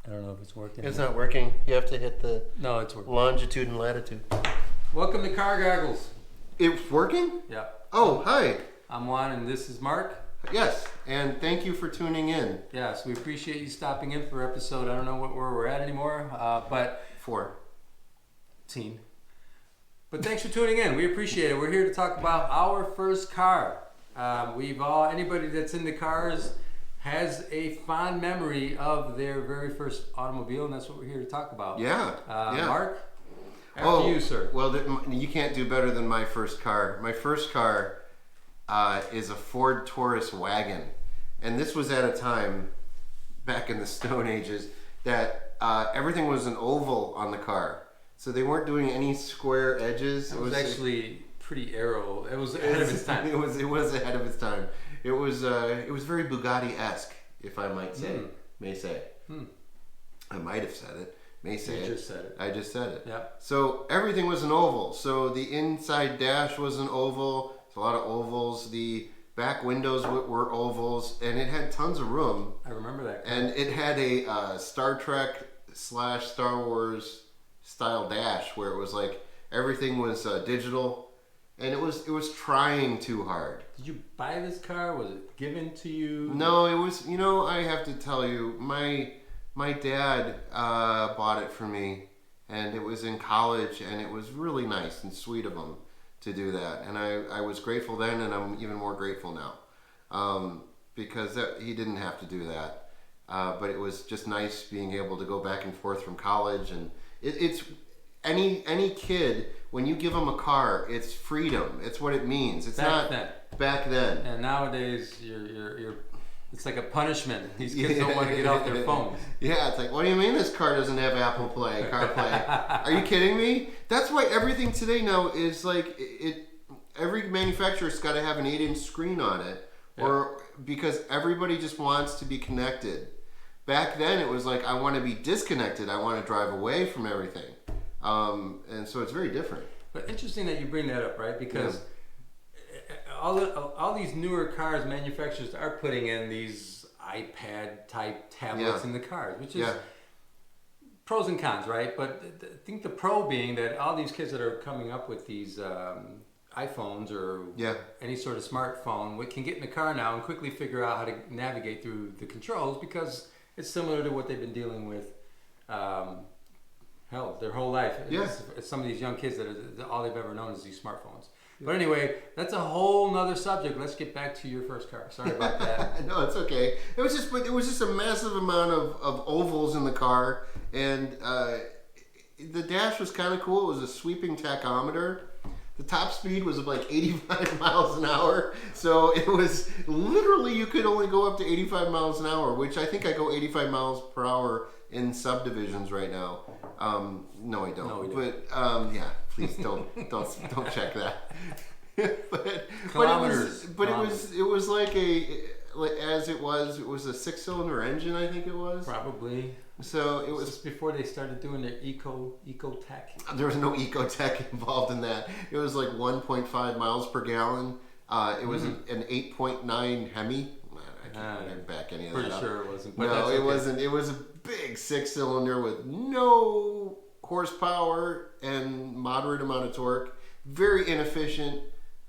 I don't know if it's working. It's not working. You have to hit the No, it's working. longitude and latitude. Welcome to Car Goggles. It's working? Yeah. Oh, hi. I'm Juan and this is Mark. Yes, and thank you for tuning in. Yes, we appreciate you stopping in for episode. I don't know where we're at anymore, but 14. But thanks for tuning in. We appreciate it. We're here to talk about our first car. Anybody that's into cars has a fond memory of their very first automobile, and that's what we're here to talk about. Yeah. Mark, after you, sir. Well, you can't do better than my first car. My first car is a Ford Taurus wagon. And this was at a time, back in the Stone Ages, that everything was an oval on the car. So they weren't doing any square edges. It was actually pretty aero. It was ahead of its time. It was ahead of its time. It was very Bugatti-esque, if I might say. May say. I might have said it. May say You it. just said it. I just said it. Yeah. So everything was an oval. So the inside dash was an oval. There's a lot of ovals. The back windows were ovals, and it had tons of room. I remember that car. And it had a Star Trek / Star Wars style dash where it was like everything was digital. And it was trying too hard. Did you buy this car? Was it given to you? No, it was, I have to tell you, my dad bought it for me, and it was in college, and it was really nice and sweet of him to do that. And I was grateful then, and I'm even more grateful now, because he didn't have to do that. But it was just nice being able to go back and forth from college, and it's any kid, when you give them a car, it's freedom. It's what it means. It's Back not then. back then. And nowadays, you're it's like a punishment. These kids don't want to get off their phones. Yeah, it's like, what do you mean this car doesn't have Apple CarPlay? Are you kidding me? That's why everything today now is like every manufacturer's got to have an 8-inch screen on it, or because everybody just wants to be connected. Back then, it was like, I want to be disconnected. I want to drive away from everything. And so it's very different. But interesting that you bring that up, right? Because all these newer cars, manufacturers are putting in these iPad type tablets in the cars, which is pros and cons, right? But I think the pro being that all these kids that are coming up with these iPhones or any sort of smartphone, we can get in the car now and quickly figure out how to navigate through the controls, because it's similar to what they've been dealing with their whole life. It's some of these young kids that all they've ever known is these smartphones. But anyway, that's a whole nother subject. Let's get back to your first car. Sorry about that. No, it's okay. It was just a massive amount of ovals in the car, and the dash was kind of cool. It was a sweeping tachometer. The top speed was like 85 miles an hour. So it was literally, you could only go up to 85 miles an hour, which I think I go 85 miles per hour in subdivisions right now. No, I don't. No, we don't. But yeah, please don't check that. Kilometers. It was like it was a 6-cylinder engine, I think it was. Probably. So it was just before they started doing their eco tech. There was no eco-tech involved in that. It was like 1.5 miles per gallon. It was an 8.9 Hemi. I can't remember back any of that. Pretty sure it wasn't. But no, it wasn't. It was a big 6-cylinder with no horsepower and moderate amount of torque. Very inefficient.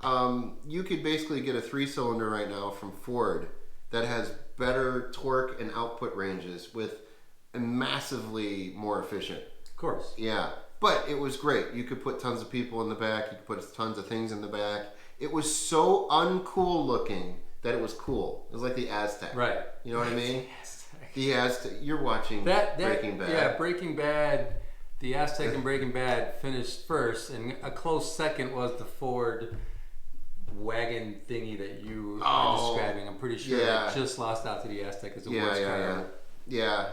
You could basically get a 3-cylinder right now from Ford that has better torque and output ranges with massively more efficient. Of course. Yeah. But it was great. You could put tons of people in the back. You could put tons of things in the back. It was so uncool looking that it was cool. It was like the Aztec. Right. You know what I mean? The Aztec. You're watching Breaking Bad. Yeah, Breaking Bad. The Aztec and Breaking Bad finished first, and a close second was the Ford wagon thingy that you are describing. I'm pretty sure it just lost out to the Aztec as the worst car. Yeah.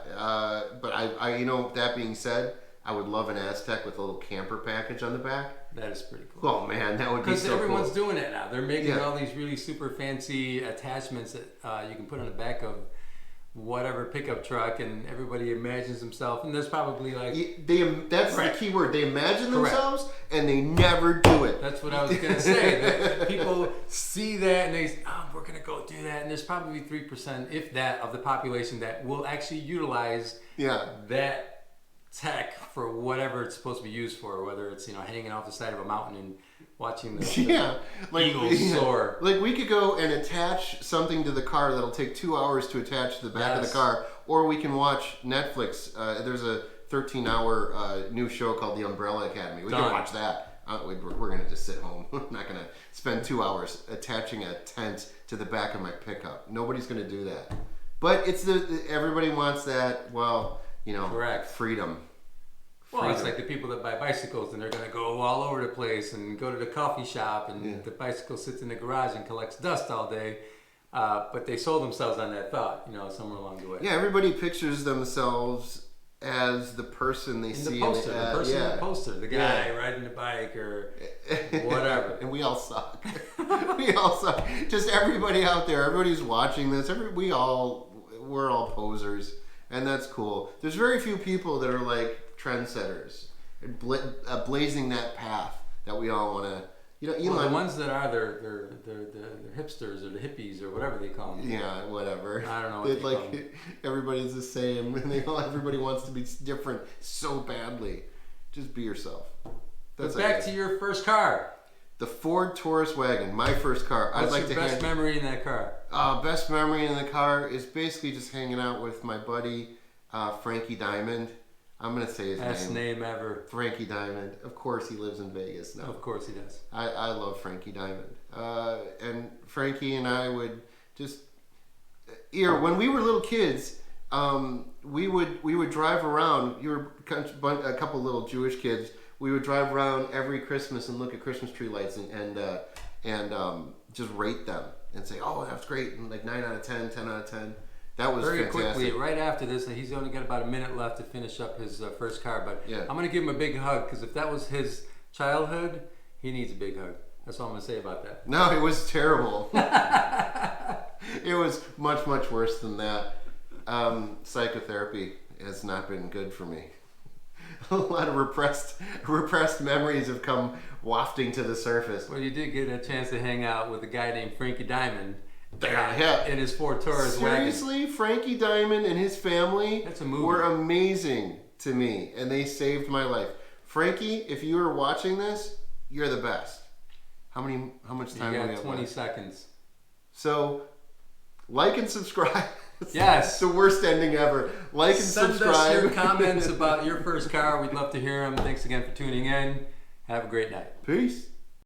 But I that being said, I would love an Aztec with a little camper package on the back. That is pretty cool. Oh man, that would be so cool. Because everyone's doing it now. They're making all these really super fancy attachments that you can put on the back of whatever pickup truck, and everybody imagines himself, and there's probably like that's Correct. the key word. They imagine Correct. themselves and they never do it. That's what I was gonna say. That people see that and they say, "Oh, we're gonna go do that," and there's probably 3%, if that, of the population that will actually utilize that tech for whatever it's supposed to be used for, whether it's hanging off the side of a mountain and watching the eagles soar. Like we could go and attach something to the car that'll take 2 hours to attach to the back of the car, or we can watch Netflix. There's a 13-hour new show called The Umbrella Academy. We can watch that. We're gonna just sit home. I'm not gonna spend 2 hours attaching a tent to the back of my pickup. Nobody's gonna do that. But it's everybody wants that. Well, Correct. Freedom. Well, it's like the people that buy bicycles and they're going to go all over the place and go to the coffee shop, and the bicycle sits in the garage and collects dust all day. But they sold themselves on that thought, somewhere along the way. Yeah, everybody pictures themselves as the person they see in the poster, the guy riding the bike or whatever. And we all suck. We all suck. Just everybody out there, everybody who's watching this, we're all posers, and that's cool. There's very few people that are like trendsetters, blazing that path that we all want to. The ones that are, they're hipsters or the hippies or whatever they call them. Yeah, whatever. I don't know what they call them. Everybody's the same, and everybody wants to be different so badly. Just be yourself. But back to your first car. The Ford Taurus wagon, my first car. What's your best memory in that car? Best memory in the car is basically just hanging out with my buddy Frankie Diamond. I'm going to say his Best name ever. Frankie Diamond. Of course he lives in Vegas now. Of course he does. I love Frankie Diamond. And Frankie and I would just... when we were little kids, we would drive around. You were a couple little Jewish kids. We would drive around every Christmas and look at Christmas tree lights and just rate them and say, oh, that's great. And like 9 out of 10, 10 out of 10. That was very fantastic. Quickly, right after this, he's only got about a minute left to finish up his first car. But I'm going to give him a big hug, because if that was his childhood, he needs a big hug. That's all I'm going to say about that. No, it was terrible. It was much, much worse than that. Psychotherapy has not been good for me. A lot of repressed memories have come wafting to the surface. Well, you did get a chance to hang out with a guy named Frankie Diamond. In his Ford Taurus wagon. Seriously, Frankie Diamond and his family were amazing to me, and they saved my life. Frankie, if you are watching this, you're the best. How much time do we have? You got 20 seconds. So, like and subscribe. Yes. It's the worst ending ever. Like and subscribe. Send us your comments about your first car. We'd love to hear them. Thanks again for tuning in. Have a great night. Peace.